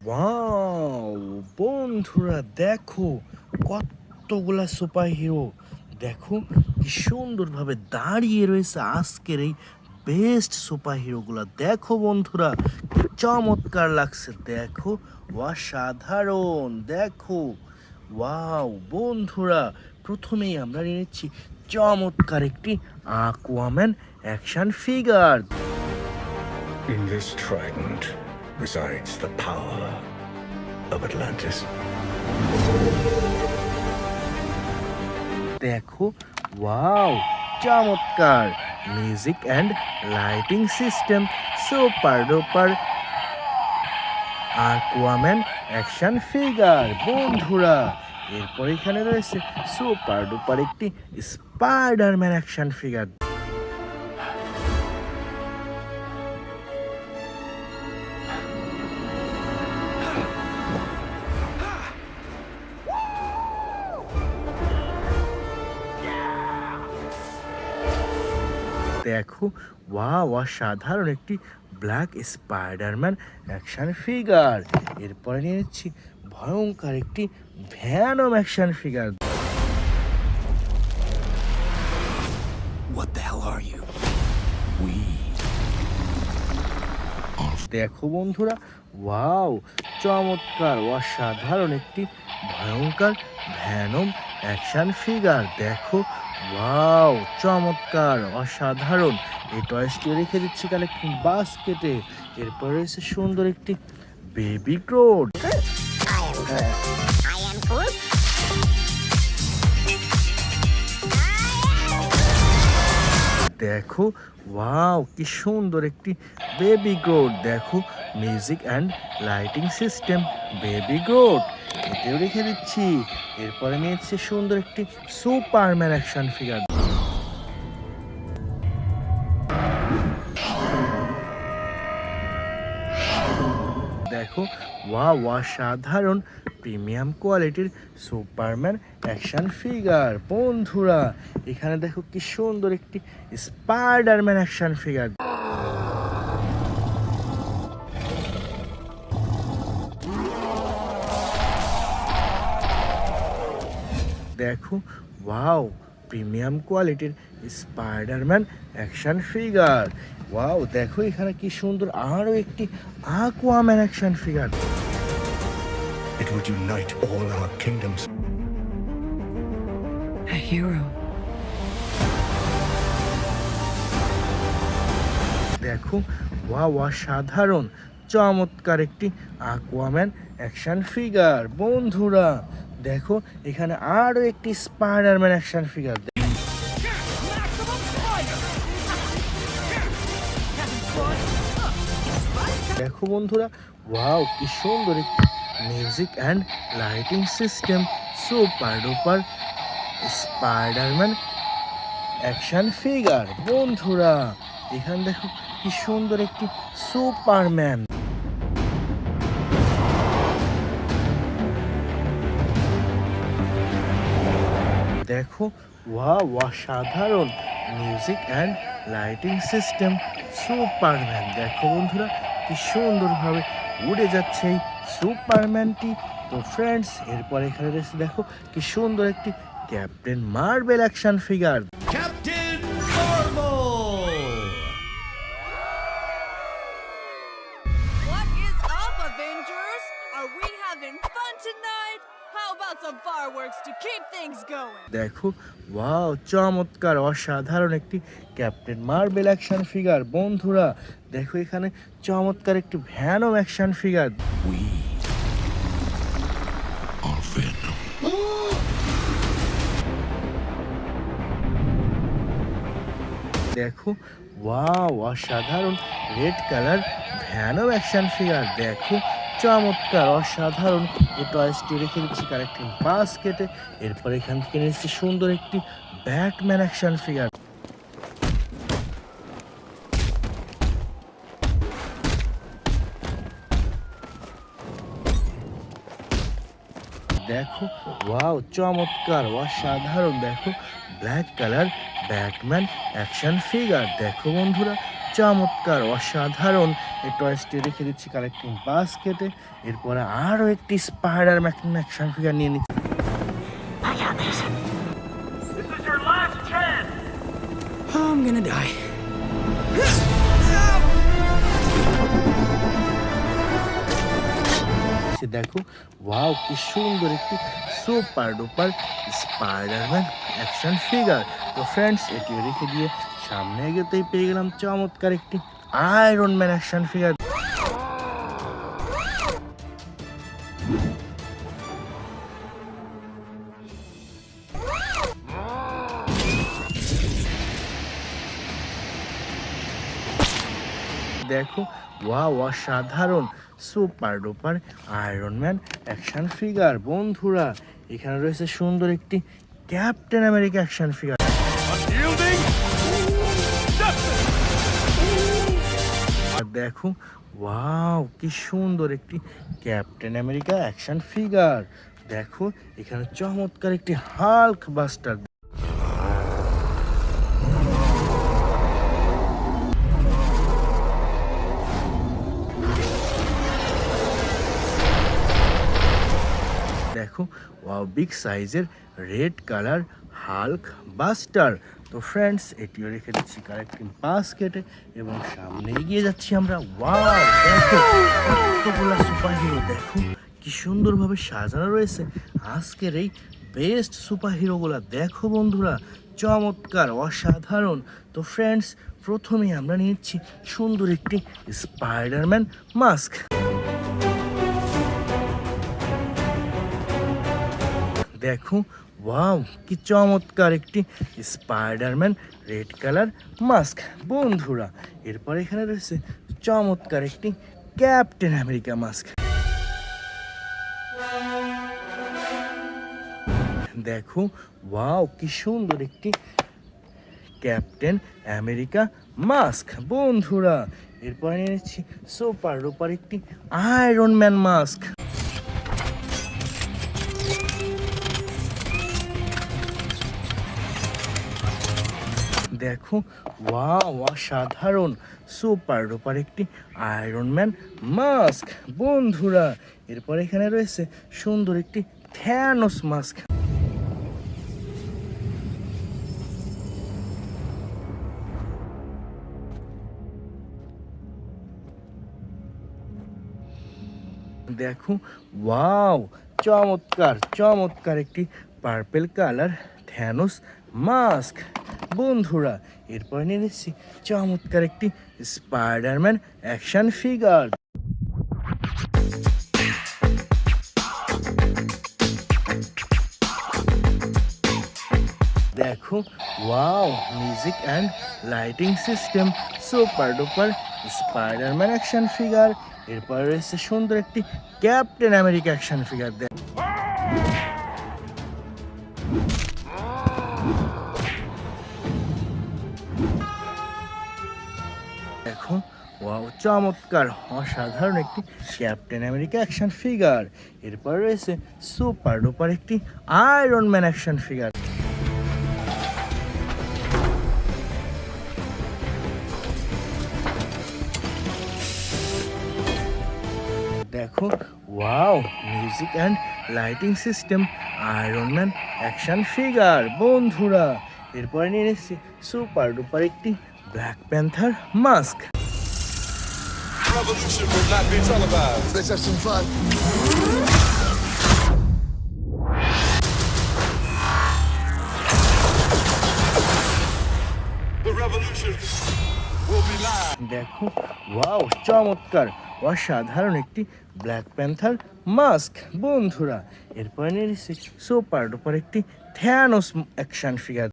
Wow! বন্ধুরা দেখো কতগুলা সুপার হিরো। দেখো কি সুন্দরভাবে দাঁড়িয়ে রয়েছে আজকের এই বেস্ট সুপার হিরোগুলা। দেখো বন্ধুরা কি চমৎকার লাগছে। দেখো অসাধারণ। দেখো ওয়াও! বন্ধুরা প্রথমেই আমরা নিয়ে নিচ্ছি চমৎকার একটি Aquaman action figure. In this trident resides the power of Atlantis. দেখো ওয়াও চমৎকার music and lighting system super duper Aquaman action figure. বন্ধুরা এরপর এখানে রয়েছে সুপার ডুপার একটি স্পাইডারম্যান অ্যাকশন ফিগার। দেখো ওয়াও অসাধারণ একটি ব্ল্যাক স্পাইডারম্যান অ্যাকশন ফিগার। এরপরে নিয়ে নিচ্ছি ভয়ঙ্কর একটি Venom action figure. What the hell are you? We দেখো বন্ধুরা ওয়াও চমৎকার অসাধারণ একটি ভয়ঙ্কর ভ্যানম অ্যাকশন ফিগার। দেখো ওয়াও চমৎকার অসাধারণ। এই টয়েসটি রেখে দিচ্ছি কালেকশন বাস্কেটে। এরপর রয়েছে সুন্দর একটি বেবি গ্রোড। দেখো ওয়াও কি সুন্দর একটি বেবি গ্রোড। দেখো music and lighting system baby Grodd এতেও রেখে দিচ্ছি। এরপরে নিয়েছি সুন্দর একটি সুপারম্যান অ্যাকশন ফিগার। দেখো ওয়াও অসাধারণ প্রিমিয়াম কোয়ালিটির সুপারম্যান অ্যাকশন ফিগার। বন্ধুরা এখানে দেখো কি সুন্দর একটি স্পাইডারম্যান অ্যাকশন ফিগার। দেখো ওয়াও প্রিমিয়াম কোয়ালিটির স্পাইডারম্যান অ্যাকশন ফিগার। ওয়াও দেখো এখানে কি সুন্দর আরও একটি Aquaman action figure. it would unite all our kingdoms. A hero. দেখো ওয়াও অসাধারণ চমৎকার একটি আকুয়াম্যান অ্যাকশন ফিগার। বন্ধুরা দেখো এখানে আরও একটি স্পাইডারম্যান অ্যাকশন ফিগার। দেখো বন্ধুরা ওয়াও কি সুন্দর একটি music and lighting system super duper Spiderman action figure. বন্ধুরা এখানে দেখো কি সুন্দর একটি সুপারম্যান। দেখো ওয়াও অসাধারণ music and lighting system Superman. দেখো বন্ধুরা কি সুন্দরভাবে উড়ে যাচ্ছে এই সুপারম্যানটি। তো ফ্রেন্ডস এরপর এখানে রয়েছে দেখো কি সুন্দর একটি captain marble action figure. Captain Marvel! What is up, Avengers? Are we having fun tonight? How about some fireworks to keep things going? দেখো ওয়াও চমৎকার অসাধারণ একটি ক্যাপ্টেন মার্বেল অ্যাকশন ফিগার। বন্ধুরা দেখো এখানে চমৎকার একটি Venom action figure. We are Venom. দেখো ওয়াও অসাধারণ red colour Venom action figure. দেখো চমৎকার অসাধারণ এই টয়েসটি রেখে দিচ্ছি কালেকশন বাস্কেটে। এরপর এখান থেকে নিচ্ছি সুন্দর একটি ব্যাটম্যান অ্যাকশন ফিগার। দেখো ওয়াও চমৎকার অসাধারণ। দেখো black colour Batman action figure. দেখো বন্ধুরা চমৎকার অসাধারণ এই টয়েসটি রেখে দিচ্ছি কালেক্টিং বাস্কেটে। এরপরে আরও একটি স্পাইডারম্যান অ্যাকশন ফিগার নিয়ে নিচ্ছি। I'm gonna die. দেখো ওয়াও কি সুন্দর একটি super duper Spiderman action figure. তো ফ্রেন্ডস এটিও রেখে দিয়ে সামনে এগোতেই পেয়ে গেলাম চমৎকার একটি আয়রন ম্যান অ্যাকশন ফিগার। দেখো ওয়াও অসাধারণ super duper iron man action figure. বন্ধুরা এখানে রয়েছে সুন্দর একটি ক্যাপ্টেন আমেরিকা অ্যাকশন ফিগার। আর দেখো ওয়াও কি সুন্দর একটি ক্যাপ্টেন আমেরিকা অ্যাকশন ফিগার। দেখো এখানে চমৎকার একটি হাল্ক বাস্টার। দেখো ওয়াও বিগ সাইজের রেড কালার হাল্ক বাস্টার। তো ফ্রেন্ডস এটিও রেখে দিচ্ছি কালেক্টিং বাস্কেটে এবং সামনে এগিয়ে যাচ্ছি আমরা। ওয়াও দেখো কতগুলো সুপার হিরো, দেখো কি সুন্দরভাবে সাজানো রয়েছে আজকের এই বেস্ট সুপার হিরোগুলা। দেখো বন্ধুরা চমৎকার অসাধারণ। তো ফ্রেন্ডস প্রথমে আমরা নিচ্ছি সুন্দর একটি স্পাইডারম্যান মাস্ক। দেখো ওয়াও কি চমৎকার একটি স্পাইডারম্যান রেড কালার মাস্ক। বন্ধুরা এরপর এখানে রয়েছে চমৎকার একটি ক্যাপ্টেন আমেরিকা মাস্ক। দেখো ওয়াও কি সুন্দর একটি ক্যাপ্টেন আমেরিকা মাস্ক। বন্ধুরা এরপর নিয়েছি সুপার ডুপার একটি আয়রন ম্যান মাস্ক। দেখো ওয়াও অসাধারণ সুপার ডুপার একটি আয়রন ম্যান মাস্ক। বন্ধুরা এরপর এখানে রয়েছে সুন্দর একটি থ্যানোস মাস্ক। দেখো ওয়াও চমৎকার চমৎকার একটি পার্পেল কালার থ্যানোস মাস্ক। বন্ধুরা এরপর নিয়ে নিচ্ছি চমৎকার একটি স্পাইডারম্যান অ্যাকশন ফিগার। দেখো wow music and lighting system super duper Spiderman action figure. এরপর রয়েছে সুন্দর একটি ক্যাপ্টেন আমেরিকা অ্যাকশন ফিগার। দেখো ওয়াও চমৎকার অসাধারণ একটি ক্যাপ্টেন আমেরিকা অ্যাকশন ফিগার। এরপর রয়েছে সুপার ডুপার একটি আয়রন ম্যান অ্যাকশন ফিগার। দেখো wow music and lighting system iron man action figure. বন্ধুরা এরপরে নিয়ে এসেছি সুপার ডুপার একটি black panther mask. Revolution will not be televised. Let's have some fun. The revolution will be live. দেখো wow চমৎকার অসাধারণ একটি ব্ল্যাক প্যান্থার মাস্ক। বন্ধুরা এরপরে নিয়ে এসেছি সুপার ডুপার একটি Thanos action figure.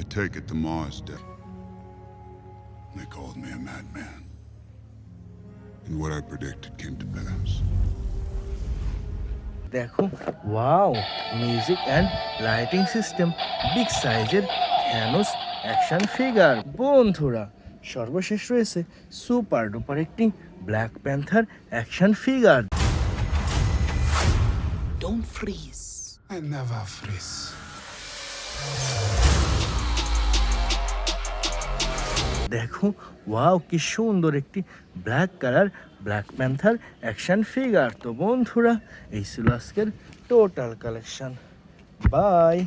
I take it the Mars dead. They called me a madman. And what I predicted came to pass. দেখো wow music and lighting system big সাইজের Thanos action figure. বন্ধুরা সর্বশেষ রয়েছে super duper একটি black panther action figure. Don't freeze. I never freeze. দেখো wow কি সুন্দর একটি black colour black panther action figure. তো বন্ধুরা এই ছিল আজকের টোটাল কালেকশন। বাই।